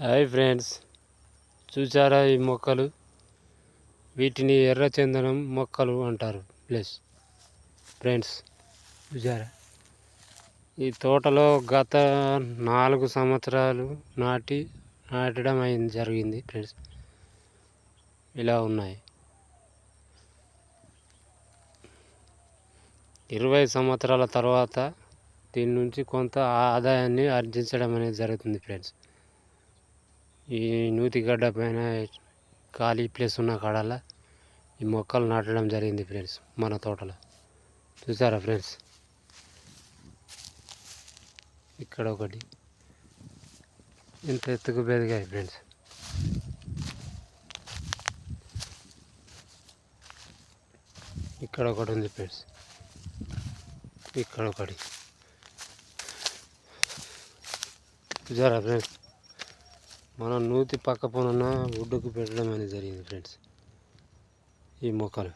Hi friends, చూసారా ఈ మొక్కలు? వీటిని ఎర్రచందనం మొక్కలు అంటారు. ఫ్రెండ్స్, చూసారా? ఈ తోటలో గత 4 సంవత్సరాలు నాటడం జరిగింది ఫ్రెండ్స్. ఇలా ఉన్నాయి. 20 సంవత్సరాల తర్వాత దీని నుంచి కొంత ఆదాయాన్ని ఆర్జించడం అనేది జరుగుతుంది ఫ్రెండ్స్. ఈ నూతిగడ్డ పైన ఖాళీ ప్లేస్ ఉన్న కాడలా ఈ మొక్కలు నాటడం జరిగింది ఫ్రెండ్స్. మన తోటలో చూసారా ఫ్రెండ్స్? ఇక్కడ ఒకటి ఇంత ఎత్తుకు పెరిగాయి ఫ్రెండ్స్. ఇక్కడ ఒకటి ఉంది ఫ్రెండ్స్. ఇక్కడ ఒకటి చూసారా ఫ్రెండ్స్? మనం నూతి పక్క పనున్న వుడ్డుకు పెట్టడం అనేది జరిగింది ఫ్రెండ్స్ ఈ మొక్కలు.